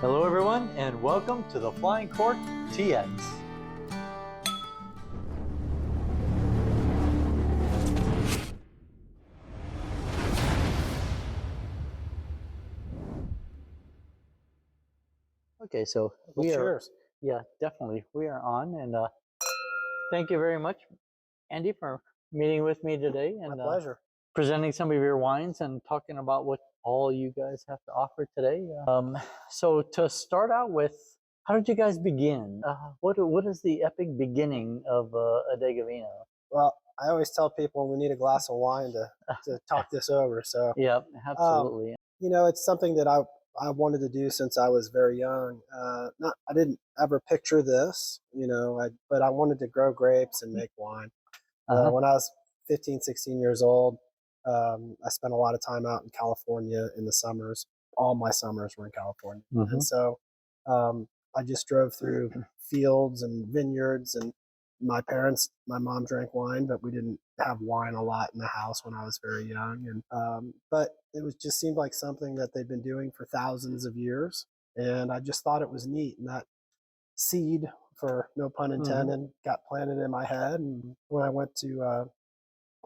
Hello everyone and welcome to the Flying Cork TX. Okay, so Cheers. yeah, definitely, we are on, and thank you very much, Andy, for meeting with me today and My pleasure. presenting some of your wines and talking about what all you guys have to offer today. So to start out with, how did you guys begin? What is the epic beginning of Adega Vinho? Well, I always tell people we need a glass of wine to talk this over. So, Yep, absolutely. it's something that I wanted to do since I was very young. I didn't ever picture this, but I wanted to grow grapes and make wine. When I was 15, 16 years old, I spent a lot of time out in California in the summers. All my summers were in California. And so I just drove through fields and vineyards, and my mom drank wine, but we didn't have wine a lot in the house when I was very young. And but it was just seemed like something that they'd been doing for thousands of years. And I just thought it was neat. And that seed, for no pun intended, got planted in my head. And when I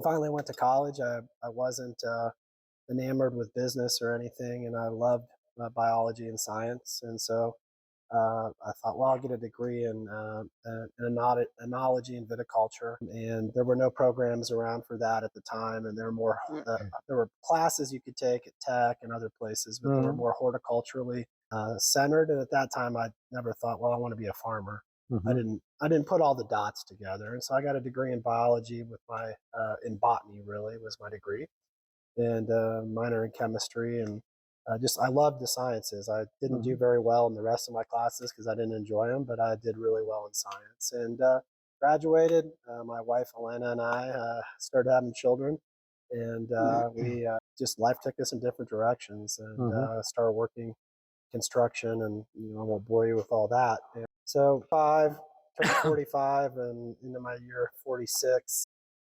finally went to college, I wasn't enamored with business or anything, and I loved biology and science. And so I thought, well, I'll get a degree in enology and viticulture. And there were no programs around for that at the time, and there were classes you could take at Tech and other places, but they were more horticulturally centered. And at that time, I never thought, well, I want to be a farmer. I didn't put all the dots together, and so I got a degree in biology with in botany. Really was my degree, and minor in chemistry, and I loved the sciences. I didn't do very well in the rest of my classes because I didn't enjoy them, but I did really well in science. And graduated. My wife Elena and I started having children, and we just life took us in different directions, and started working construction, and I won't bore you with all that. And so turned 45, and into my year 46,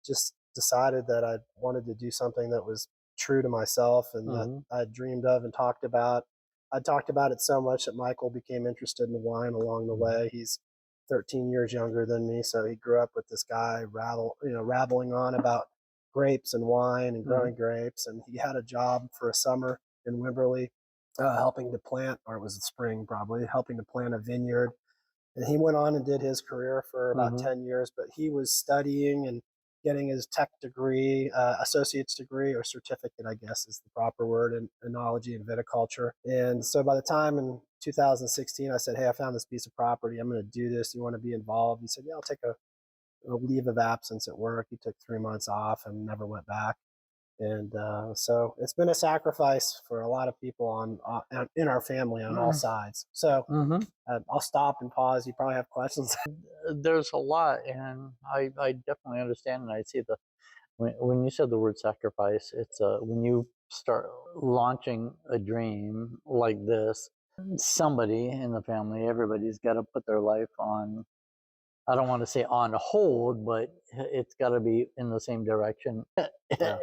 just decided that I wanted to do something that was true to myself and that I dreamed of and talked about. I talked about it so much that Michael became interested in wine along the way. He's 13 years younger than me, so he grew up with this guy rattling on about grapes and wine and growing grapes. And he had a job for a summer in Wimberley, helping to plant, or it was the spring probably, helping to plant a vineyard. And he went on and did his career for about 10 years, but he was studying and getting his tech degree, associate's degree, or certificate, I guess is the proper word, in enology and viticulture. And so by the time in 2016, I said, hey, I found this piece of property. I'm going to do this. You want to be involved? He said, yeah, I'll take a leave of absence at work. He took 3 months off and never went back. And so it's been a sacrifice for a lot of people in our family on all sides. So I'll stop and pause. You probably have questions. There's a lot, and I definitely understand, and I see when you said the word sacrifice, it's when you start launching a dream like this, somebody in the family, everybody's got to put their life on, I don't want to say on hold, but it's got to be in the same direction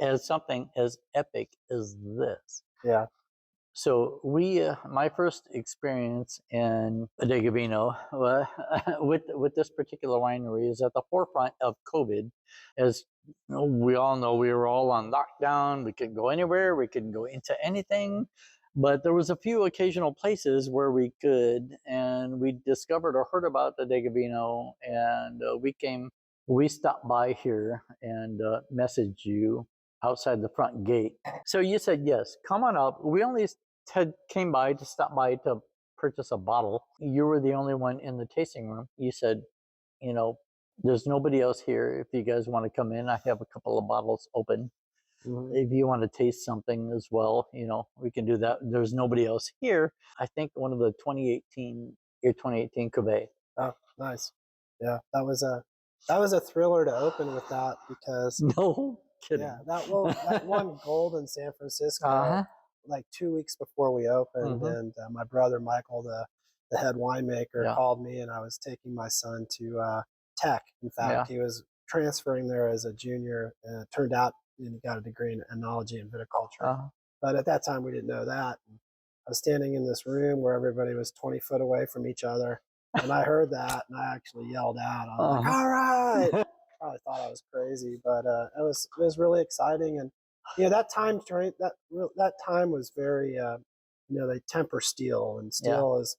as something as epic as this. Yeah. So my first experience in Adega Vinho with this particular winery is at the forefront of COVID. As we all know, we were all on lockdown. We couldn't go anywhere. We couldn't go into anything. But there was a few occasional places where we could, and we discovered or heard about Adega Vinho, and we stopped by here and messaged you outside the front gate. So you said, yes, come on up. We only came by to stop by to purchase a bottle. You were the only one in the tasting room. You said, there's nobody else here. If you guys want to come in, I have a couple of bottles open. If you want to taste something as well, we can do that. There's nobody else here. I think one of the 2018 Cuvée. Oh, nice. Yeah, that was a thriller to open with that, because no kidding. Yeah, that one gold in San Francisco, like 2 weeks before we opened, and my brother Michael, the head winemaker, called me, and I was taking my son to Tech. In fact, he was transferring there as a junior, and it turned out he got a degree in enology and viticulture. But at that time, we didn't know that. was standing in this room where everybody was 20 foot away from each other, and I heard that, and I actually yelled out. I was like, "All right!" Probably thought I was crazy, but it was really exciting. And that time during that time was very they temper steel, and Yeah. steel is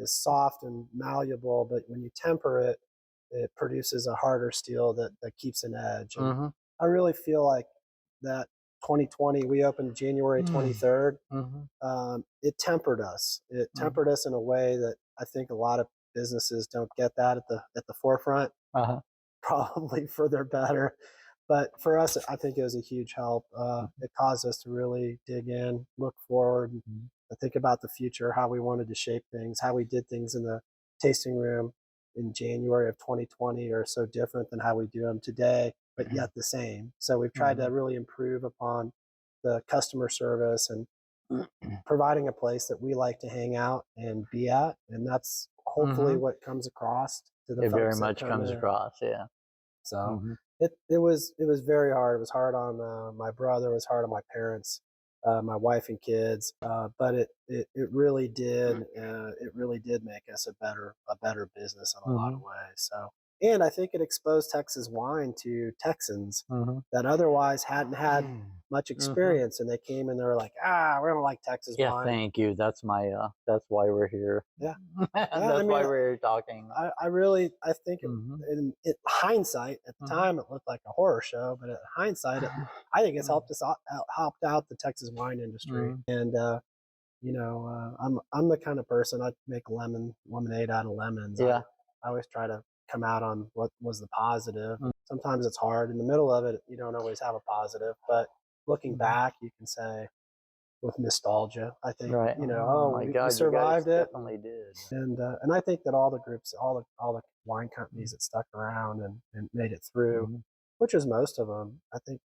soft and malleable, but when you temper it, it produces a harder steel that keeps an edge. And Mm-hmm. I really feel like that 2020, we opened January 23rd. It tempered us. It tempered us in a way that I think a lot of businesses don't get that at the forefront. Uh-huh. Probably for their better, but for us, I think it was a huge help. It caused us to really dig in, look forward, and think about the future, how we wanted to shape things, how we did things in the tasting room in January of 2020 are so different than how we do them today, but yet the same. So we've tried to really improve upon the customer service and providing a place that we like to hang out and be at, and that's hopefully what comes across to the It very folks that much come comes in. across, yeah. So it was very hard. It was hard on my brother. It was hard on my parents, my wife and kids. But it really did make us a better business in a lot of ways. So, and I think it exposed Texas wine to Texans that otherwise hadn't had much experience, and they came and they were like, we don't like Texas Yeah, wine. thank you. That's that's why we're here. Yeah. That's why we're here talking. I think in hindsight, at the time, it looked like a horror show, but at hindsight, I think it's helped helped out the Texas wine industry. And I'm the kind of person, I make lemonade out of lemons. Yeah. I always try to come out on what was the positive. Sometimes it's hard. In the middle of it, you don't always have a positive, but looking back, you can say with nostalgia, I think, Right. Oh my we God, survived you guys it. definitely did. And I think that all the groups, all the wine companies that stuck around and made it through, which is most of them, I think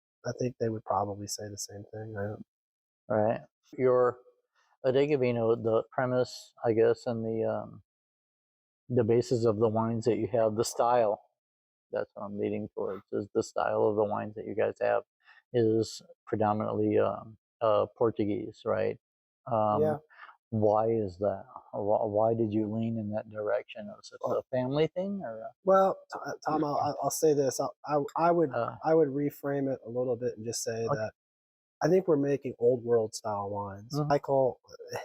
they would probably say the same thing. Right. Your Adega Vino, the premise, I guess, and the basis of the wines that you have, the style. That's what I'm leading towards. Is the style of the wines that you guys have is predominantly Portuguese, right? Yeah. Why is that? Why did you lean in that direction? Was it a family thing, or? Well, Tom, I'll say this. I would reframe it a little bit and just say that I think we're making old world style wines. Michael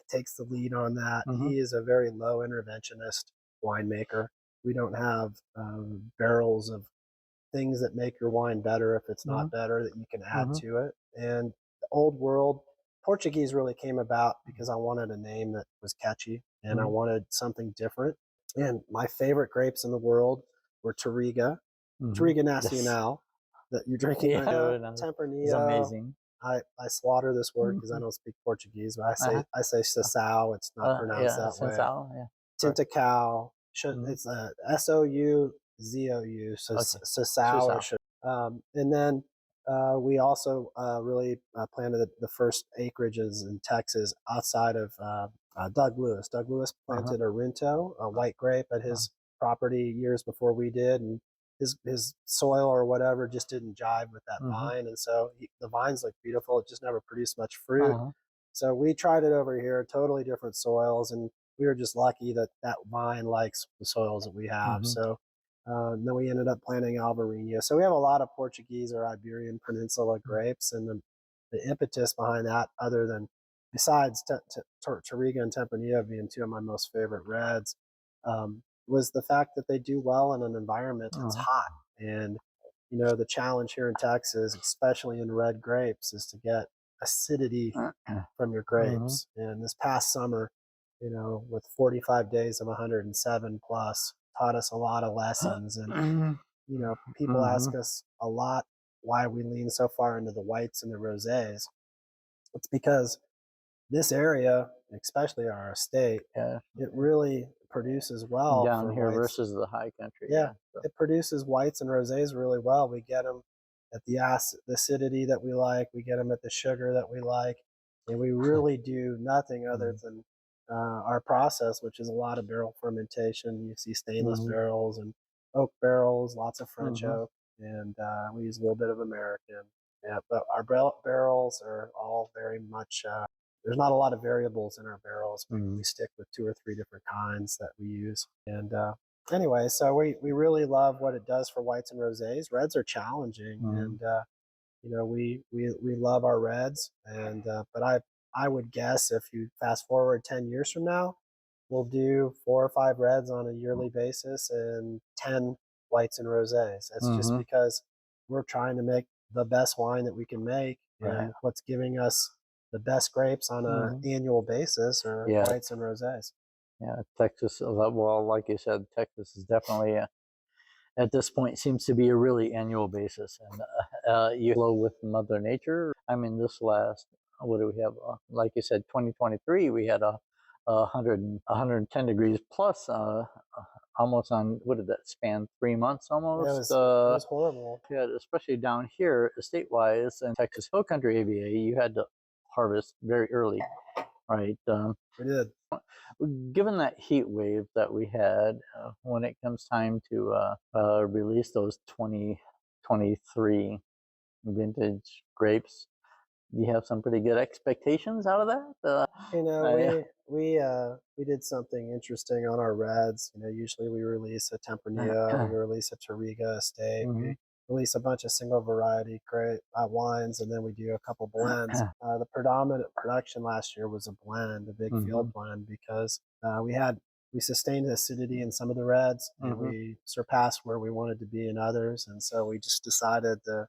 takes the lead on that. He is a very low interventionist winemaker. We don't have barrels of things that make your wine better if it's not better that you can add to it. And the old world Portuguese really came about because I wanted a name that was catchy and I wanted something different. And my favorite grapes in the world were Touriga Nacional, that you're drinking right now, Tempranillo. It's amazing. I slaughter this word because I don't speak Portuguese, but I say Sisal. It's not pronounced that way. Yeah. Tintacao. It's Souzou, so Sisal. And then we also really planted the first acreages in Texas outside of Doug Lewis. Doug Lewis planted a Rinto, a white grape, at his property years before we did, and his soil or whatever just didn't jive with that vine, and so the vines look beautiful. It just never produced much fruit. So we tried it over here, totally different soils, and we were just lucky that that vine likes the soils that we have. So then we ended up planting Alvarinho. So we have a lot of Portuguese or Iberian Peninsula grapes, and the impetus behind that, other than besides Touriga and Tempranillo being two of my most favorite reds, was the fact that they do well in an environment that's hot. And the challenge here in Texas, especially in red grapes, is to get acidity from your grapes. And this past summer, with 45 days of 107 plus, taught us a lot of lessons. And people ask us a lot why we lean so far into the whites and the rosés. It's because this area, especially our estate, it really produces well down for here whites versus the high country. It produces whites and rosés really well. We get them at the acidity that we like. We get them at the sugar that we like, and we really do nothing other than our process, which is a lot of barrel fermentation. You see stainless barrels and oak barrels, lots of French oak, and we use a little bit of American. Yeah, but our barrels are all very much there's not a lot of variables in our barrels. Mm-hmm. We stick with 2 or 3 different kinds that we use. And anyway, so we really love what it does for whites and rosés. Reds are challenging, and you know, we love our reds. And but I would guess if you fast forward 10 years from now, we'll do 4 or 5 reds on a yearly basis and 10 whites and rosés. It's just because we're trying to make the best wine that we can make, and what's giving us the best grapes on an annual basis are whites and rosés. Yeah, Texas, well, like you said, Texas is definitely at this point seems to be a really annual basis, and you flow with Mother Nature. I mean, this last, what do we have? Like you said, 2023, we had a 110 degrees plus, almost on, what did that span, 3 months almost? It was horrible. Yeah, especially down here, state-wise, in Texas Hill Country AVA, you had to harvest very early, right? We did. Given that heat wave that we had, when it comes time to release those 2023 vintage grapes, you have some pretty good expectations out of that. You know, we did something interesting on our reds. You know, usually we release a Tempranillo, we release a Touriga estate, we release a bunch of single variety great wines, and then we do a couple blends. The predominant production last year was a blend, a big field blend, because we sustained acidity in some of the reds, and we surpassed where we wanted to be in others, and so we just decided to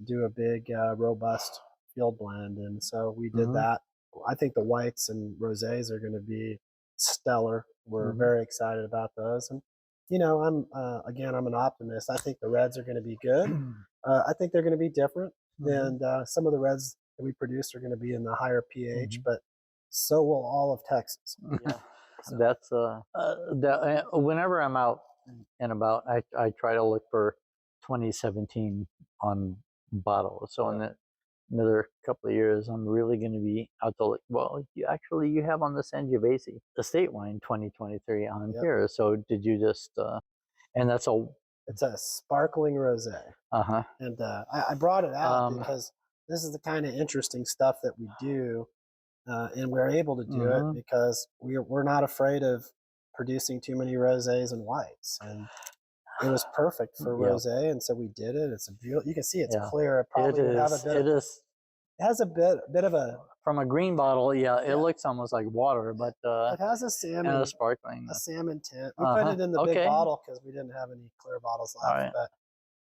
do a big robust field blend, and so we did that. I think the whites and rosés are going to be stellar. We're very excited about those, and you know, I'm an optimist. I think the reds are going to be good. I think they're going to be different, and some of the reds that we produce are going to be in the higher pH, but so will all of Texas. Yeah, so. That's whenever I'm out and about, I try to look for 2017 on bottles. So in another couple of years, I'm really going to be out to look. Well, you have on the Sangiovese estate wine 2023 on here. So did you just? And it's a sparkling rosé. And I brought it out because this is the kind of interesting stuff that we do, and we're able to do it because we're not afraid of producing too many rosés and whites, and it was perfect for rosé, and so we did it. It's a beautiful. You can see it's clear. It probably would have a bit. It has a bit of a. From a green bottle, it looks almost like water, but it has a salmon and a sparkling, a salmon tint. We put it in the big bottle because we didn't have any clear bottles left. But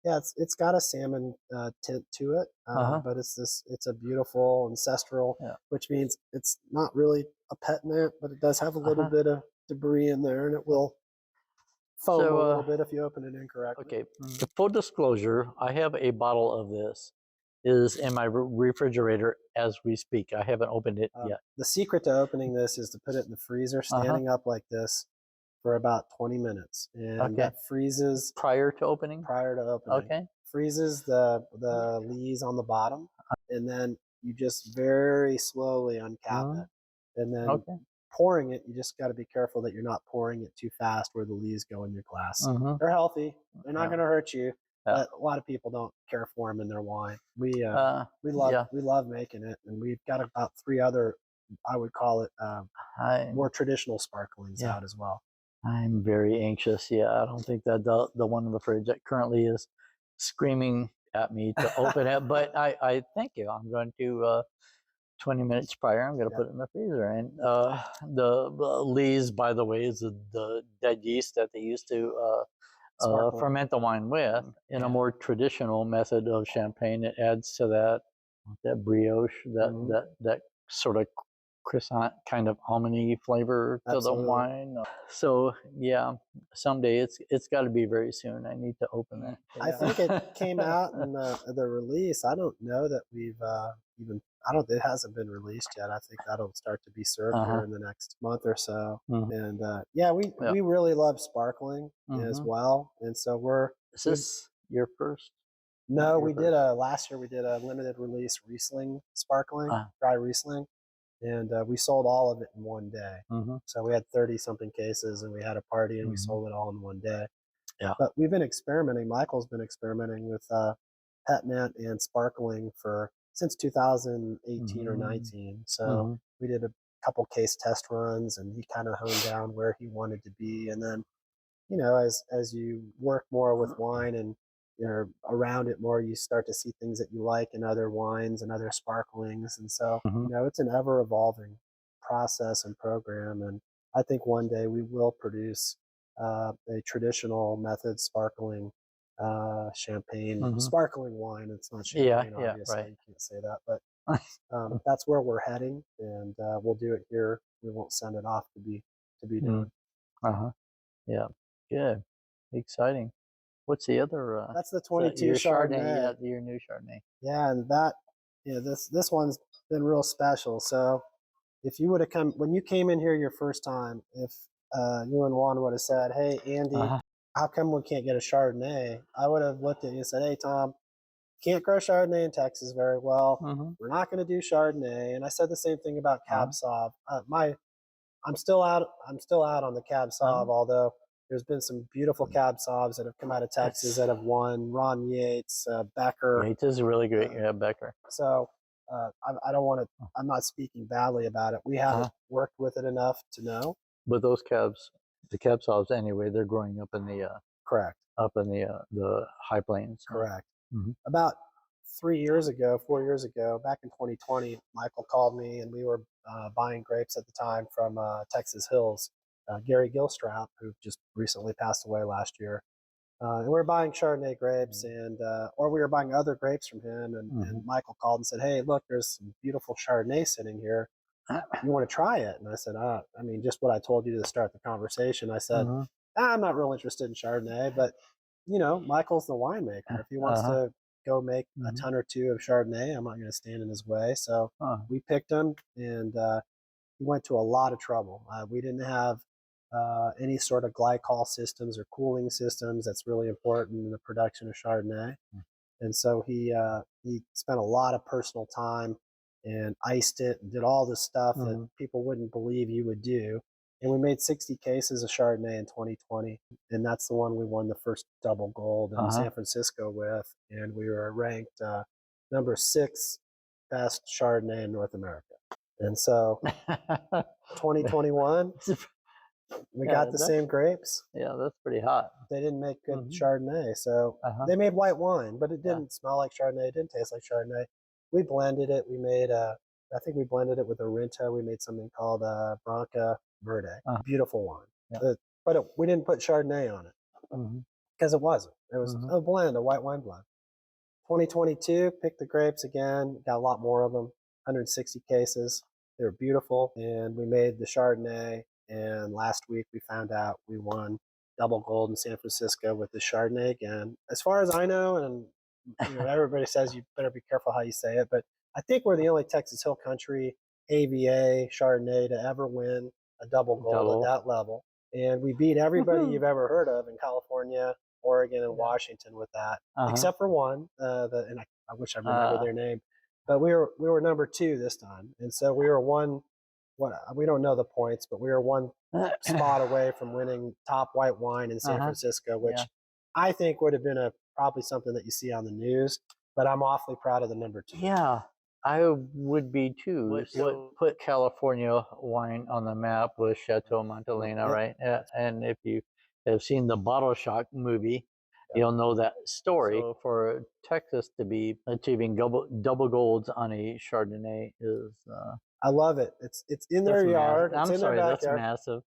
yeah, it's got a salmon tint to it, but it's a beautiful ancestral, which means it's not really a pétillant, but it does have a little bit of debris in there, and it will foam a little bit if you open it incorrectly. Okay, full disclosure, I have a bottle of this is in my refrigerator as we speak. I haven't opened it yet. The secret to opening this is to put it in the freezer standing up like this for about 20 minutes, and that freezes prior to opening. Freezes the lees on the bottom, and then you just very slowly uncap it, and then pouring it, you just got to be careful that you're not pouring it too fast where the lees go in your glass. They're healthy, they're not going to hurt you, but a lot of people don't care for them in their wine. We love making it, and we've got about 3 other, I would call it more traditional sparklings out as well. I'm very anxious. I don't think that the one in the fridge that currently is screaming at me to open it, but I thank you. I'm going to 20 minutes prior, I'm going to put it in the freezer. And the lees, by the way, is the dead yeast that they used to ferment the wine with. In a more traditional method of champagne, it adds to that brioche, that sort of croissant kind of almondy flavor to the wine. So someday it's got to be very soon. I need to open it. I think it came out in the release. I don't know that we've it hasn't been released yet. I think that'll start to be served here in the next month or so. And we really love sparkling as well. And so Is this your first? No, we did last year we did a limited release Riesling sparkling, dry Riesling. And we sold all of it in one day. So we had 30 something cases, and we had a party, and we sold it all in one day. But we've been experimenting. Michael's been experimenting with pétillant and sparkling for since 2018 or 19. So we did a couple case test runs, and he kind of honed down where he wanted to be. And then, as you work more with wine and you're around it more, you start to see things that you like in other wines and other sparklings. And so, it's an ever evolving process and program. And I think one day we will produce a traditional method sparkling champagne, sparkling wine. It's not champagne, obviously. Right. You can't say that, but that's where we're heading, and we'll do it here. We won't send it off to be done. Yeah. Good. Exciting. What's the other? That's the 22 your Chardonnay. Yeah, your new Chardonnay. Yeah, and this one's been real special. So if you would have come when you came in here your first time, if you and Juan would have said, "Hey, Andy, how come we can't get a Chardonnay?" I would have looked at you and said, "Hey, Tom, can't grow Chardonnay in Texas very well. We're not going to do Chardonnay." And I said the same thing about Cab Sauv. I'm still out on the Cab Sauv, although there's been some beautiful Cab Sauvs that have come out of Texas that have won. Ron Yates, Becker. Yates is really great. Becker. So I don't want to. I'm not speaking badly about it. We haven't worked with it enough to know. But those cabs, the Cab Sauvs anyway, they're growing up in the correct up in the high plains. Correct. About 4 years ago, back in 2020, Michael called me, and we were buying grapes at the time from Texas Hills. Gary Gilstrap, who just recently passed away last year. And we were buying Chardonnay grapes, and or we were buying other grapes from him. And Michael called and said, "Hey, look, there's some beautiful Chardonnay sitting here. You want to try it?" And I said, I mean, just what I told you to start the conversation. I said, I'm not real interested in Chardonnay, but Michael's the winemaker. If he wants to go make a ton or two of Chardonnay, I'm not going to stand in his way. So we picked him, and he went to a lot of trouble. We didn't have any sort of glycol systems or cooling systems. That's really important in the production of Chardonnay. And so he spent a lot of personal time and iced it and did all this stuff that people wouldn't believe you would do. And we made 60 cases of Chardonnay in 2020. And that's the one we won the first double gold in San Francisco with. And we were ranked number 6 best Chardonnay in North America. And so 2021, we got the same grapes. Yeah, that's pretty hot. They didn't make good Chardonnay. So they made white wine, but it didn't smell like Chardonnay. It didn't taste like Chardonnay. We blended it. We made, I think we blended it with Orinta. We made something called Branca Verde. Beautiful wine. But we didn't put Chardonnay on it because it wasn't. It was a blend, a white wine blend. 2022, picked the grapes again. Got a lot more of them, 160 cases. They were beautiful. And we made the Chardonnay. And last week we found out we won double gold in San Francisco with the Chardonnay again. As far as I know, and everybody says you better be careful how you say it, but I think we're the only Texas Hill Country AVA Chardonnay to ever win a double gold at that level. And we beat everybody you've ever heard of in California, Oregon, and Washington with that, except for one. And I wish I remember their name, but we were number 2 this time, and so we were one. We don't know the points, but we were one spot away from winning top white wine in San Francisco, which I think would have been probably something that you see on the news. But I'm awfully proud of the number 2. Yeah, I would be too. What put California wine on the map was Chateau Montelena, right? And if you have seen the Bottle Shock movie, you'll know that story. So for Texas to be achieving double golds on a Chardonnay is. I love it. It's in their yard. I'm sorry, that's massive.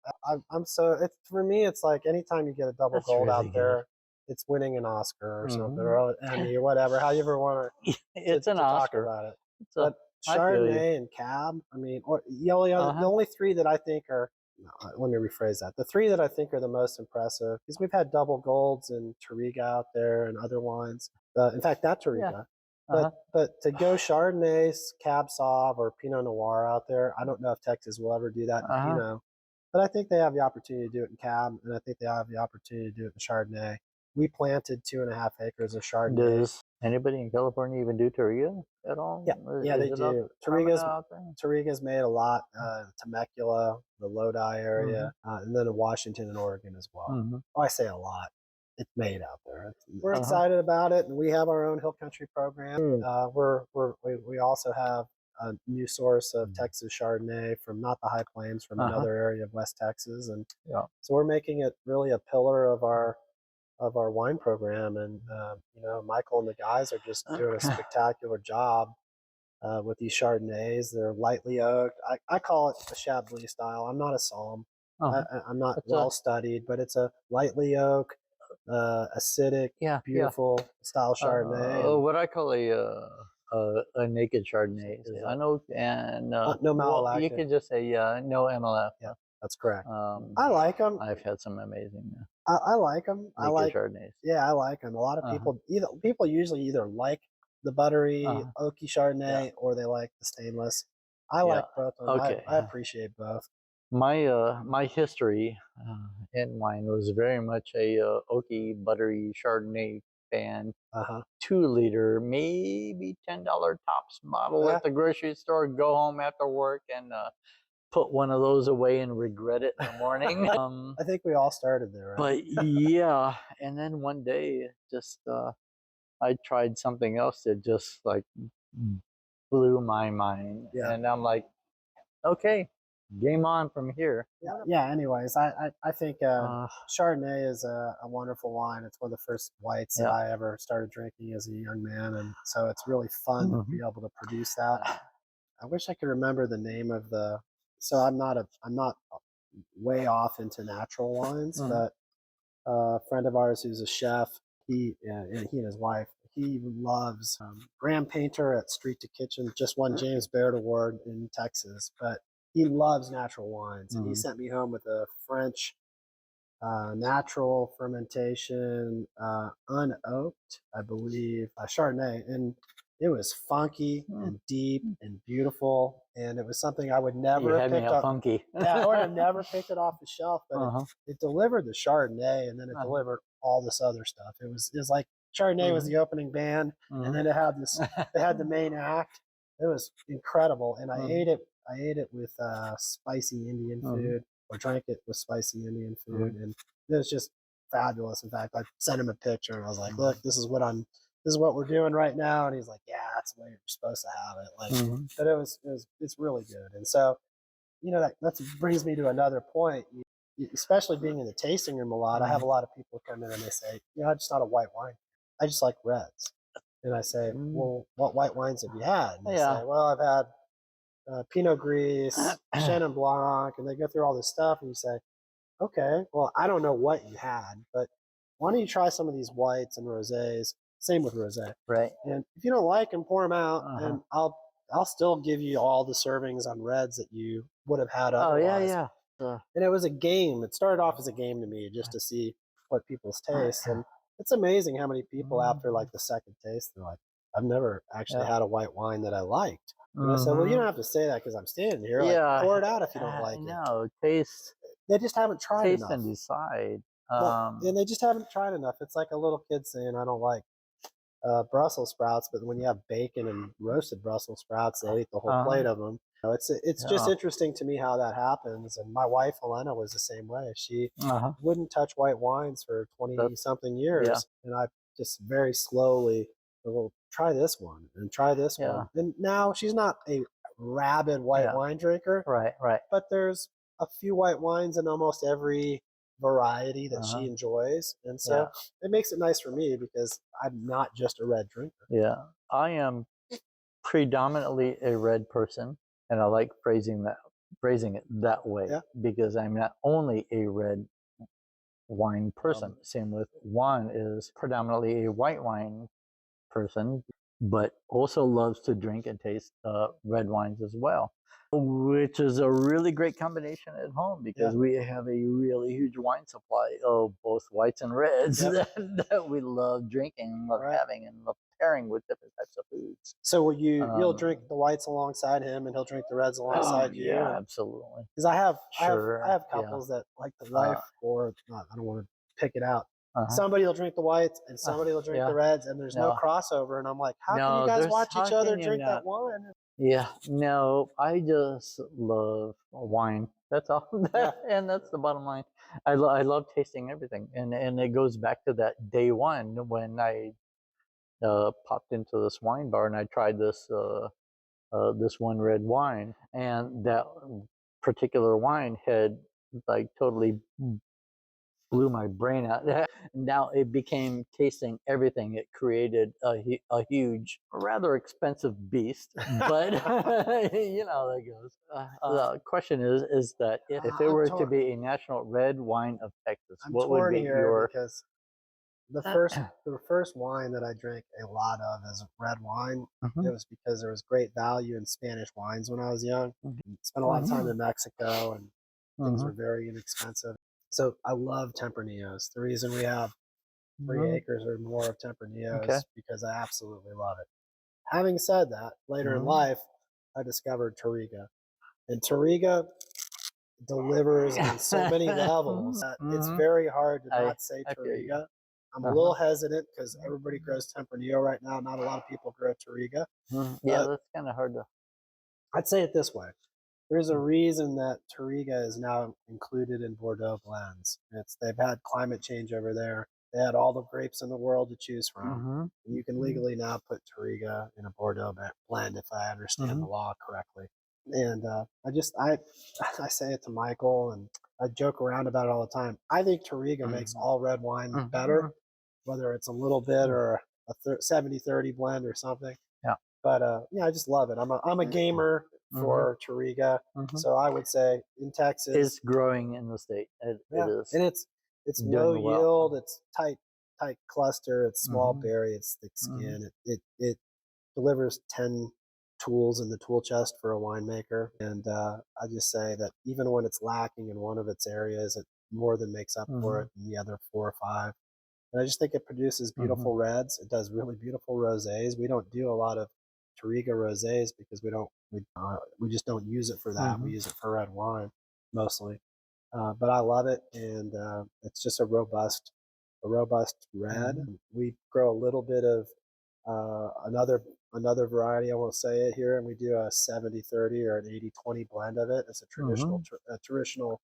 For me, it's like anytime you get a double gold out there, it's winning an Oscar or something, or an Emmy or whatever. How you ever want it's an Oscar. Talk about it. But Chardonnay and Cab, I mean, the only 3 that I think are. No, let me rephrase that. The 3 that I think are the most impressive, because we've had double golds in Touriga out there and other wines. In fact, that Touriga. But to go Chardonnays, Cab Sauv, or Pinot Noir out there, I don't know if Texas will ever do that in Pinot. But I think they have the opportunity to do it in Cab, and I think they have the opportunity to do it in Chardonnay. We planted 2.5 acres of Chardonnay. Does anybody in California even do Touriga at all? Yeah, they do. Touriga's made a lot. Temecula, the Lodi area, and then in Washington and Oregon as well. I say a lot. it's made out there. We're excited about it, and we have our own hill country program. We also have a new source of Texas Chardonnay from not the High Plains, from another area of West Texas, and so we're making it really a pillar of our wine program. And you know, Michael and the guys are just doing a spectacular job with these Chardonnays. They're lightly oaked. I call it a Chablis style. I'm not a somm. I'm not well studied, but it's a lightly oaked, acidic, beautiful style Chardonnay. What I call a naked Chardonnay. I know, and no well, malolactic. you could just say no MLF. Yeah, that's correct. I like them. I've had some amazing. I like them. I like Chardonnays. Yeah, I like them. A lot of people usually either like the buttery oaky Chardonnay or they like the stainless. I like both of them. Okay. I appreciate both. My history in wine was very much a oaky buttery Chardonnay fan. 2-liter, maybe $10 tops bottle at the grocery store. Go home after work and put one of those away and regret it in the morning. I think we all started there, right? But yeah, and then one day, just I tried something else that just like blew my mind, and I'm like, okay, game on from here. Yeah. Anyways, I think Chardonnay is a wonderful wine. It's one of the first whites that I ever started drinking as a young man, and so it's really fun to be able to produce that. I wish I could remember the name of the. So I'm not way off into natural wines, but a friend of ours who's a chef, he and his wife, he loves Graham Painter at Street to Kitchen, just won James Baird Award in Texas, but he loves natural wines, and he sent me home with a French natural fermentation, unoaked, I believe, Chardonnay, and it was funky and deep and beautiful, and it was something I would never have picked up. Funky. I would have never picked it off the shelf, but it delivered the Chardonnay, and then it delivered all this other stuff. It was like Chardonnay was the opening band, and then it had this. It had the main act. It was incredible, and I ate it. I ate it with spicy Indian food, or drank it with spicy Indian food, and it was just fabulous. In fact, I sent him a picture, and I was like, "Look, this is what we're doing right now," and he's like, "Yeah, that's the way you're supposed to have it." Like, but it's really good. And so, you know, that brings me to another point. Especially being in the tasting room a lot, I have a lot of people come in and they say, "You know, I'm just not a white wine. I just like reds." And I say, "Well, what white wines have you had?" And they say, "Well, I've had Pinot Gris, Chenin Blanc," and they go through all this stuff, and you say, "Okay, well, I don't know what you had, but why don't you try some of these whites and rosés?" Same with rosé, right? And if you don't like them, pour them out, and I'll still give you all the servings on reds that you would have had otherwise. And it was a game. It started off as a game to me, just to see what people's tastes. And it's amazing how many people after like the second taste, they're like, "I've never actually had a white wine that I liked." And I said, "Well, you don't have to say that because I'm standing here. Like, pour it out if you don't like it." No, taste. They just haven't tried enough. Taste and decide. And they just haven't tried enough. It's like a little kid saying, "I don't like Brussels sprouts," but when you have bacon and roasted Brussels sprouts, they'll eat the whole plate of them. You know, it's just interesting to me how that happens. And my wife Elena was the same way. She wouldn't touch white wines for 20-something years, and I just very slowly, "Well, try this one and try this one." And now she's not a rabid white wine drinker, right? But there's a few white wines in almost every variety that she enjoys, and so it makes it nice for me because I'm not just a red drinker. Yeah, I am predominantly a red person, and I like phrasing it that way because I'm not only a red wine person. Same with Juan is predominantly a white wine person, but also loves to drink and taste red wines as well, which is a really great combination at home because we have a really huge wine supply of both whites and reds that we love drinking, love having, and love pairing with different types of foods. So will you'll drink the whites alongside him, and he'll drink the reds alongside you? Yeah, absolutely. Because I have couples that like the wife, or I don't want to pick it out. Somebody will drink the whites and somebody will drink the reds, and there's no crossover. And I'm like, how can you guys watch each other drink that wine? Yeah, no, I just love wine That's all. Yeah. And that's the bottom line. I love tasting everything, and it goes back to that day one when I popped into this wine bar and I tried this one red wine, and that particular wine had like totally blew my brain out. Now it became tasting everything. It created a huge, rather expensive beast, but you know how that goes. The question is that if it were to be a national red wine of Texas, I'm what would torn be here your? because the first wine that I drank a lot of as red wine. It was because there was great value in Spanish wines when I was young. Spent a lot of time in Mexico, and things were very inexpensive. So I love Tempranillos. The reason we have 3 acres or more of Tempranillo is because I absolutely love it. Having said that, later in life, I discovered Touriga, and Touriga delivers on so many levels that it's very hard to not say Touriga. I'm a little hesitant because everybody grows Tempranillo right now. Not a lot of people grow Touriga. Yeah, that's kind of hard to. I'd say it this way. There's a reason that Touriga is now included in Bordeaux blends. They've had climate change over there. They had all the grapes in the world to choose from. And you can legally now put Touriga in a Bordeaux blend if I understand the law correctly. And I say it to Michael, and I joke around about it all the time. I think Touriga makes all red wine better, whether it's a little bit or a 70-30 blend or something. Yeah. But yeah, I just love it. I'm a gamer for Touriga, so I would say in Texas, it's growing in the state. It is, and it's low yield. It's tight cluster. It's small berry. It's thick skin. It delivers 10 tools in the tool chest for a winemaker, and I just say that even when it's lacking in one of its areas, it more than makes up for it in the other 4 or 5. And I just think it produces beautiful reds. It does really beautiful rosés. We don't do a lot of Touriga rosés because we just don't use it for that. We use it for red wine mostly. But I love it, and it's just a robust red. We grow a little bit of another variety. I won't say it here, and we do a 70-30 or an 80-20 blend of it. It's a traditional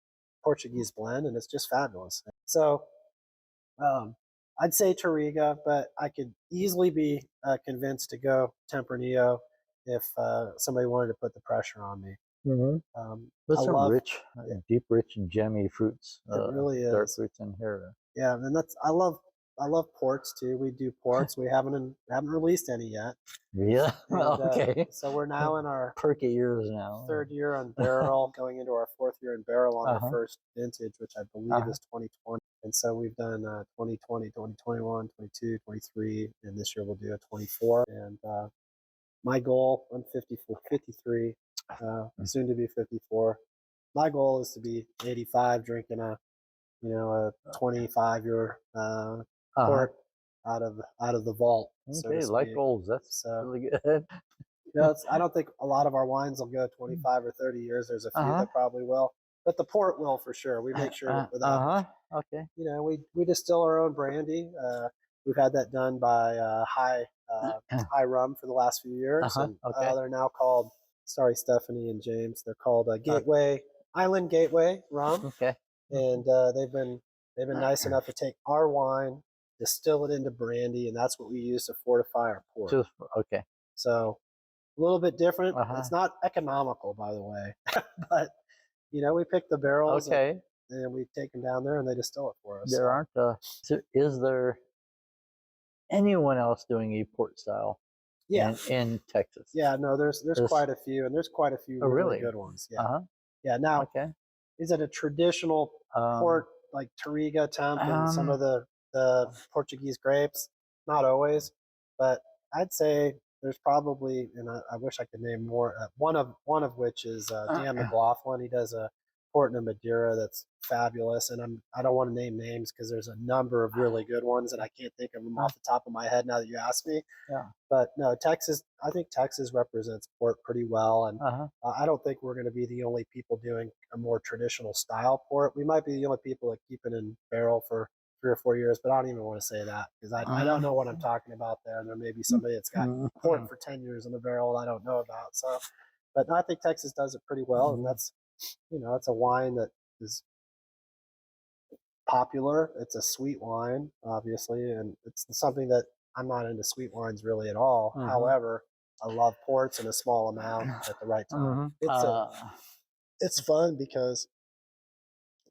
Portuguese blend, and it's just fabulous. So I'd say Touriga, but I could easily be convinced to go Tempranillo if somebody wanted to put the pressure on me. There's some rich, deep, rich, gemmy fruits. It really is. Dark fruits in here. Yeah, and I love ports too. We do ports. We haven't released any yet. Yeah. And, okay. So we're now in our perky years now. 3rd year on barrel, going into our 4th year in barrel on our first vintage, which I believe is 2020. And so we've done 2020, 2021, 22, 23, and this year we'll do a 24. And my goal, I'm 53, soon to be 54. My goal is to be 85, drinking a 25-year port out of the vault. Okay, so light goals. That's really good. I don't think a lot of our wines will go 25 or 30 years. There's a few that probably will, but the port will for sure. We make sure for that. Okay. We distill our own brandy. We've had that done by High Rum for the last few years, and they're now called. Sorry, Stephanie and James. They're called Gateway Island Gateway Rum. Okay. And they've been nice enough to take our wine, distill it into brandy, and that's what we use to fortify our port. Okay. So a little bit different. It's not economical, by the way, but we pick the barrels. Okay. And we take them down there, and they distill it for us. There aren't. Is there anyone else doing a port style? Yeah. In Texas. Yeah. No. There's quite a few, and there's quite a few really good ones. Yeah. Yeah. Now. Okay. Is it a traditional port like Touriga temp and some of the Portuguese grapes? Not always, but I'd say there's probably, and I wish I could name more. One of which is Dan McLaughlin. He does a port in Madeira that's fabulous, and I don't want to name names because there's a number of really good ones, and I can't think of them off the top of my head now that you ask me. Yeah. But no, Texas. I think Texas represents port pretty well, and I don't think we're going to be the only people doing a more traditional style port. We might be the only people that keep it in barrel for 3 or 4 years, but I don't even want to say that because I don't know what I'm talking about there. There may be somebody that's got port for 10 years in a barrel I don't know about. So, but I think Texas does it pretty well, and that's it's a wine that is popular. It's a sweet wine, obviously, and it's something that I'm not into sweet wines really at all. However, I love ports in a small amount at the right time. It's fun because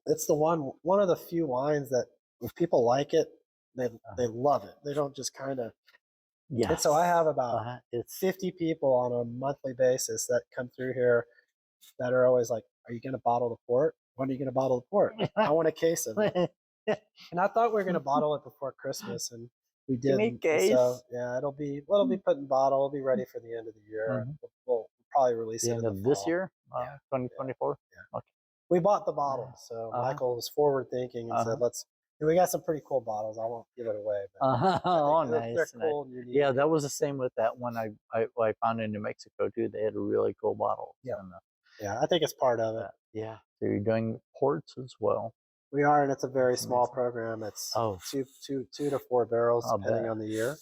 it's the one of the few wines that if people like it, they love it. They don't just kind of. Yeah. And so I have about 50 people on a monthly basis that come through here that are always like, "Are you going to bottle the port? When are you going to bottle the port? I want a case of it." And I thought we were going to bottle it before Christmas, and we didn't. So yeah, it'll be put in bottle. It'll be ready for the end of the year. We'll probably release it in the fall. This year, 2024. Yeah. Okay. We bought the bottle, so Michael was forward thinking and said, "Let's." And we got some pretty cool bottles. I won't give it away. But nice. They're cool and unique. Yeah, that was the same with that one I found in New Mexico too. They had a really cool bottle. Yeah, yeah, I think it's part of it. Yeah, so you're doing ports as well. We are, and it's a very small program. It's 2 to 4 barrels depending on the year.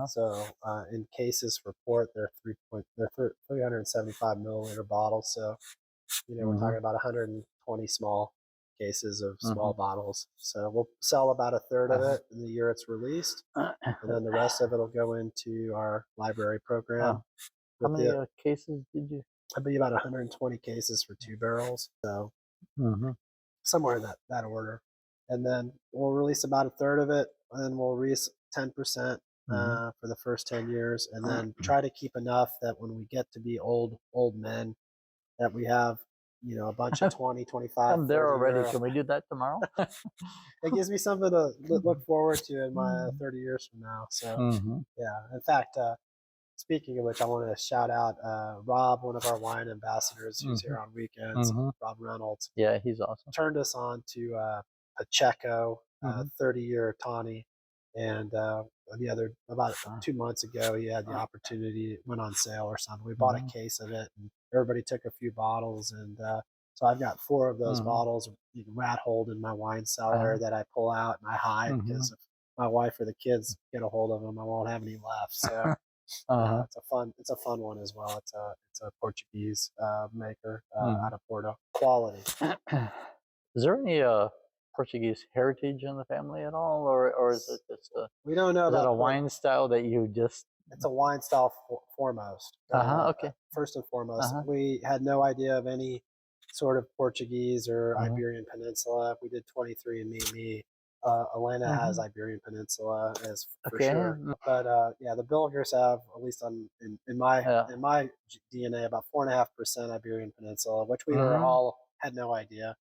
So in cases for port, they're 375 milliliter bottles. So we're talking about 120 small cases of small bottles. So we'll sell about a third of it in the year it's released, and then the rest of it will go into our library program. How many cases did you? I'd be about 120 cases for 2 barrels. So somewhere in that order. And then we'll release about a third of it, and then we'll release 10% for the first 10 years, and then try to keep enough that when we get to be old men, that we have a bunch of 20, 25. I'm there already. Can we do that tomorrow? It gives me something to look forward to in my 30 years from now. So yeah. In fact, speaking of which, I want to shout out Rob, one of our wine ambassadors, who's here on weekends. Rob Reynolds. Yeah, he's awesome. Turned us on to Pacheco, 30-year Tawny, and about 2 months ago, he had the opportunity. It went on sale or something. We bought a case of it, and everybody took a few bottles, and so I've got 4 of those bottles rat-holed in my wine cellar that I pull out and I hide because if my wife or the kids get a hold of them, I won't have any left. So. It's a fun one as well. It's a Portuguese maker out of Porto. Quality. Is there any Portuguese heritage in the family at all, or is it just we don't know about a wine style that you just? It's a wine style foremost. Okay. First and foremost, we had no idea of any sort of Portuguese or Iberian Peninsula. We did 23andMe. Elena has Iberian Peninsula as for sure, but yeah, the Bilgers have, at least in my DNA, about 4.5% Iberian Peninsula, which we were all had no idea.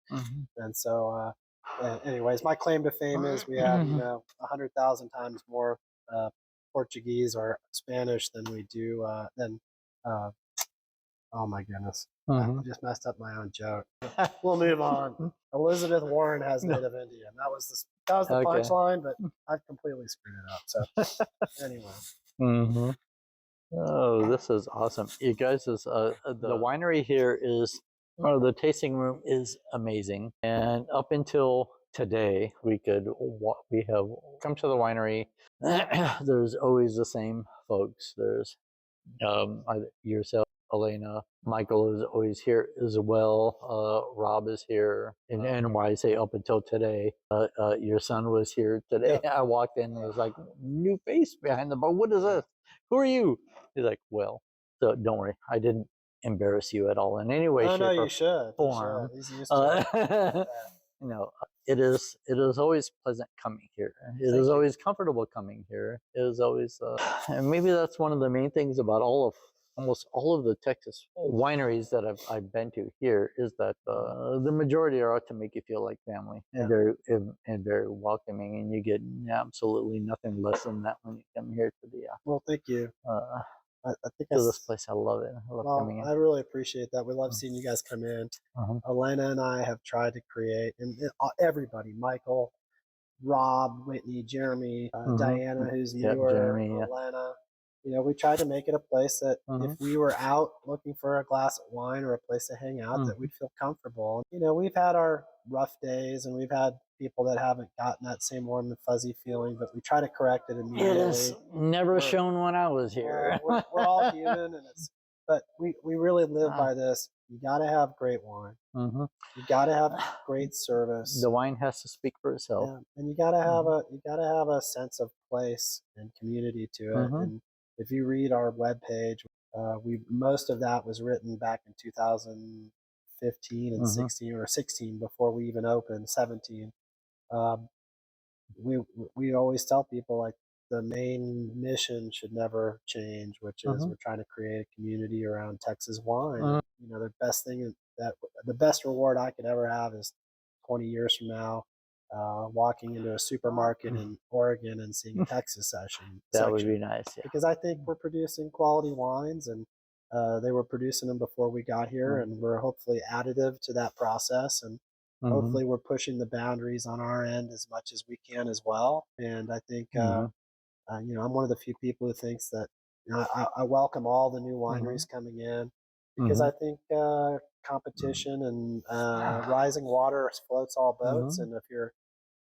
And so, anyways, my claim to fame is we have 100,000 times more Portuguese or Spanish than we do oh my goodness. I just messed up my own joke. We'll move on. Elizabeth Warren has native Indian. That was the punchline, but I've completely screwed it up. So anyway. Oh, this is awesome. You guys, the winery here is, the tasting room is amazing. And up until today, we have come to the winery. There's always the same folks. There's yourself, Elena. Michael is always here as well. Rob is here. And why I say up until today, your son was here today. Yeah. I walked in and there was like new face behind the bar. What is this? Who are you? He's like, well, so don't worry. I didn't embarrass you at all in any way, shape, or form. He's used to it. It is always pleasant coming here. It is always comfortable coming here. It is always, and maybe that's one of the main things about almost all of the Texas wineries that I've been to here is that the majority are out to make you feel like family and very welcoming, and you get absolutely nothing less than that when you come here to the. Well, thank you. I think to this place, I love it. I love coming in. I really appreciate that. We love seeing you guys come in. Elena and I have tried to create, and everybody, Michael, Rob, Whitney, Jeremy, Diana, who's newer, Jeremy, Elena. We tried to make it a place that if we were out looking for a glass of wine or a place to hang out, that we'd feel comfortable. We've had our rough days, and we've had people that haven't gotten that same warm and fuzzy feeling, but we try to correct it immediately. It is never shown when I was here. We're all human, but we really live by this. you got to have great wine. Mm-hmm. You got to have great service. The wine has to speak for itself. Yeah, and you gotta have a sense of place and community to it. Mm-hmm. And if you read our webpage, most of that was written back in 2015 and Mm-hmm. 16 or 16 before we even opened 17. Um, we we always tell people like the main mission should never change, which is Mm-hmm. we're trying to create a community around Texas wine. Mm-hmm. And, the best thing that the best reward I could ever have is 20 years from now, walking into a supermarket in Oregon and seeing a Texas That would be section, nice. Yeah. because I think we're producing quality wines, and they were producing them before we got here, Mm-hmm. and we're hopefully additive to that process, and Mm-hmm. hopefully we're pushing the boundaries on our end as much as we can as well. And I think Mm-hmm. I'm one of the few people who thinks that I welcome all the new Mm-hmm. wineries coming in, because Mm-hmm. I think competition and rising water floats all boats. Mm-hmm. And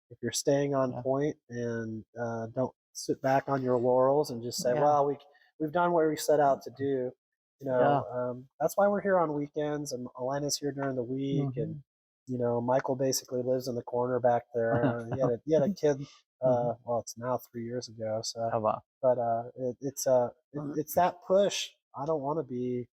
if you're staying on Yeah. point and don't sit back on your laurels and just say, Yeah. well, we've done what we set out to do. Yeah. That's why we're here on weekends, and Elena's here during the week, and Mm-hmm. Michael basically lives in the corner back there. He had a kid. Mm-hmm. Well, it's now 3 years ago. So, How about? but it's that push. I don't want to be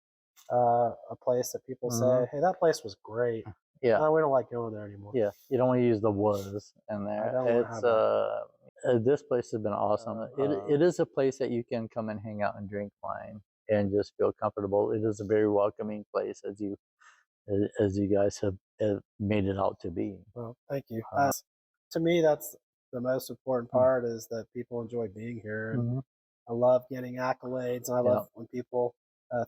a place that people Mm-hmm. say, "Hey, that place was great." Yeah. No, we don't like going there anymore. Yeah. You don't want to use the was in I there. don't want to It's have that. this place has been awesome. It is a place that you can come and hang out and drink wine and just feel comfortable. It is a very welcoming place, as you guys have made it out to be. Well, thank you. Uh, To me, that's the most important part, is that people enjoy being here, and mm-hmm. I love getting accolades, and I Yeah. love when people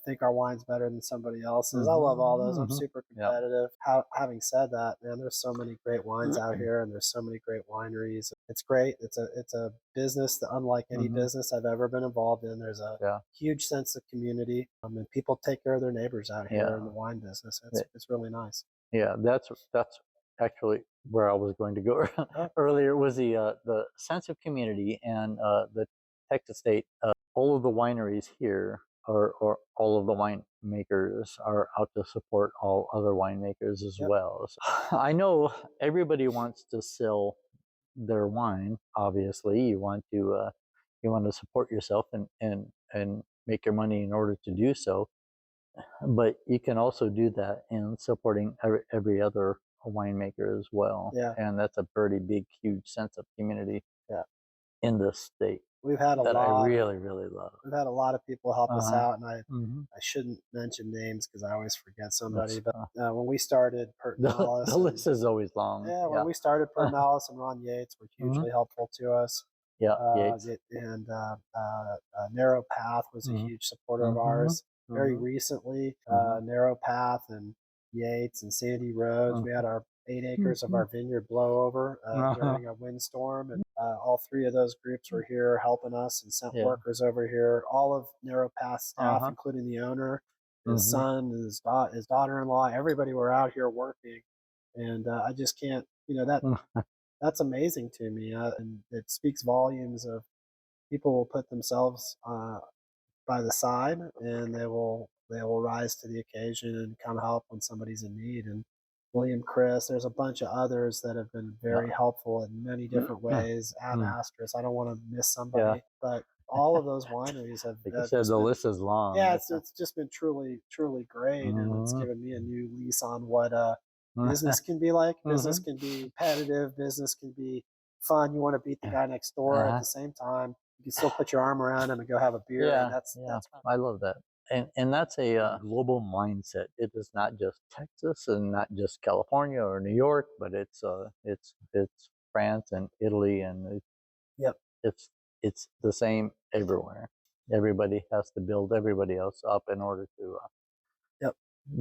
think our wine's better than somebody else's. I Mm-hmm. love all those. I'm Mm-hmm. super Yeah. competitive. Having said that, man, there's so many great wines out here, and there's so many great wineries. It's great. It's a business that, unlike any Mm-hmm. business I've ever been involved in, there's a Yeah. huge sense of community, and people take care of their neighbors out here Yeah. in the wine business. It's really nice. Yeah, that's actually where I was going to go Oh, earlier, was the sense of community and the Texas State. All of the wineries here, or all of the winemakers, are out to support all other winemakers as yep. well. So, I know everybody wants to sell their wine. Obviously, you want to support yourself and make your money in order to do so. But you can also do that in supporting every other winemaker as well. Yeah. And that's a pretty big, huge sense of community Yeah. in this state We've had a that I lot. really, really love. We've had a lot of people help us Uh-huh. out, and I Mm-hmm. I shouldn't mention names because I always forget somebody. That's But when we started, the list is always long. yeah, when Yeah. we started, Pertinalis and Ron Yates were Mm-hmm. hugely helpful to us. Yeah. Yates. And Narrow Path was a Mm-hmm. huge supporter of Mm-hmm. ours. Very recently, Mm-hmm. Narrow Path and Yates and Sandy Rhodes. We had our 8 acres of our vineyard blow over during a windstorm, and all three of those groups were here helping us and sent Yeah. workers over here. All of Narrow Path staff, Uh-huh. including the owner, his Mm-hmm. son, his daughter-in-law, everybody were out here working, and I just can't, that's amazing to me, and it speaks volumes of people will put themselves by the side, and they will rise to the occasion and come help when somebody's in need. And William Chris, there's a bunch of others that have been very Yeah. helpful in many different ways. Ab Mm. Asterisk, I don't want to miss Yeah. somebody, but all of those wineries have Like you said, just the been, list is long. yeah, it's just been truly truly great, and it's Mm-hmm. given me a new lease on what business can be like. Business Mm-hmm. can be competitive. Business can be fun. You want to beat the guy next door. At Uh-huh. the same time, you can still put your arm around him and go have a beer, and Yeah, that's yeah, fun. I love that. And that's a global mindset. It is not just Texas and not just California or New York, but it's France and Italy, and Yep. it's the same everywhere. Everybody has to build everybody else up in order to Yep.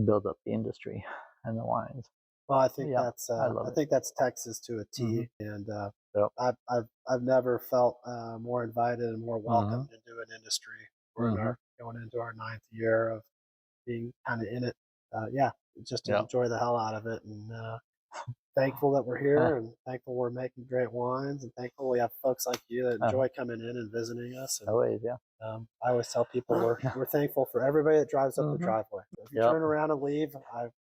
build up the industry and the wines. Well, I think Yeah, that's I love I it. think that's Texas to a Mm-hmm. T, and Yep. I've never felt more invited and more Mm-hmm. welcomed into an industry. We're Mm-hmm. going into our 9th year of being kind of in it. Yeah, just to Yeah. enjoy the hell out of it, and thankful that we're here and thankful we're making great wines and thankful we have folks like you that enjoy coming in and visiting us. And, always, yeah. I always tell people we're thankful for everybody that drives up the driveway. If you turn around and leave,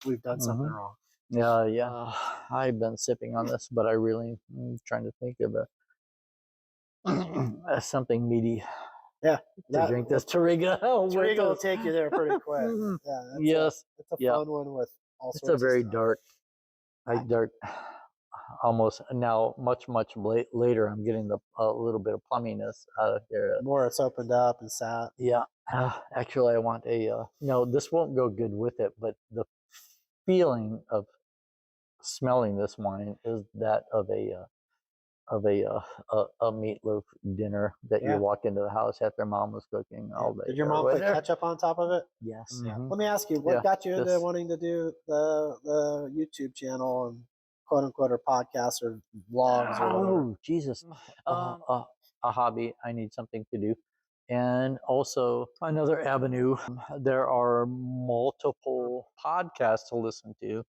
we've done something wrong. Yeah. I've been sipping on this, but I really am trying to think of something meaty. Yeah, to drink this Touriga. Touriga will take you there pretty quick. Yeah, it's a fun one with all sorts of stuff. It's a very dark, almost now much later. I'm getting a little bit of plumminess out of here. The more it's opened up and sat. Yeah, actually, I want no. This won't go good with it, but the feeling of smelling this wine is that of a meatloaf dinner that you walk into the house after mom was cooking all day. Did your mom put ketchup on top of it? Yes. Yeah. Let me ask you, what got you into wanting to do the YouTube channel and quote unquote or podcasts or vlogs or whatever? Oh, Jesus. A hobby. I need something to do. And also another avenue. There are multiple podcasts to listen to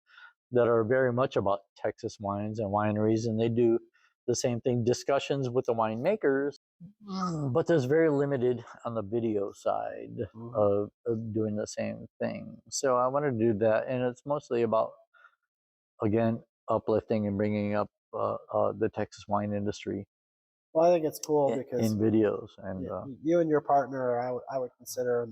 that are very much about Texas wines and wineries, and they do the same thing, discussions with the winemakers, but there's very limited on the video side of doing the same thing. So I want to do that, and it's mostly about, again, uplifting and bringing up the Texas wine industry. Well, I think it's cool because in videos, and you and your partner, I would consider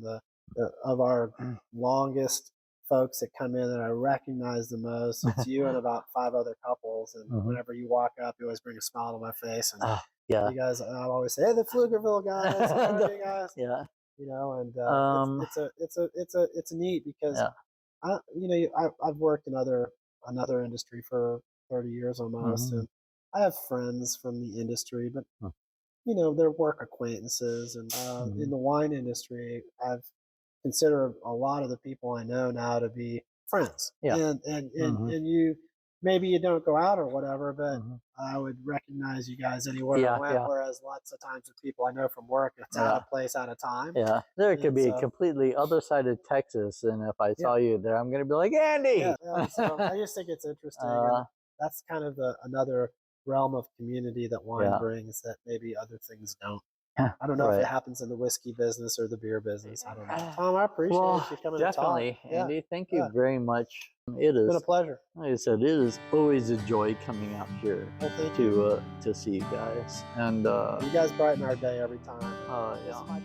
of our longest folks that come in that I recognize the most. It's you and about 5 other couples, and whenever you walk up, you always bring a smile to my face. And you guys, I always say, "Hey, the Pflugerville guys, how are you guys?" Yeah, you know, and it's neat because I've worked in another industry for 30 years almost, and I have friends from the industry, but they're work acquaintances, and in the wine industry, I've consider a lot of the people I know now to be friends. And you maybe you don't go out or whatever, but I would recognize you guys anywhere I went. Whereas lots of times with people I know from work, it's out of place, out of time. Yeah, there could be a completely other side of Texas, and if I saw you there, I'm going to be like, Andy. So I just think it's interesting. And that's kind of another realm of community that wine brings that maybe other things don't. I don't know if it happens in the whiskey business or the beer business. I don't know. Tom, I appreciate you coming to talk. Definitely, Andy. Thank you very much. It's been a pleasure. Like I said, it is always a joy coming out here to see you guys. And you guys brighten our day every time. Yeah.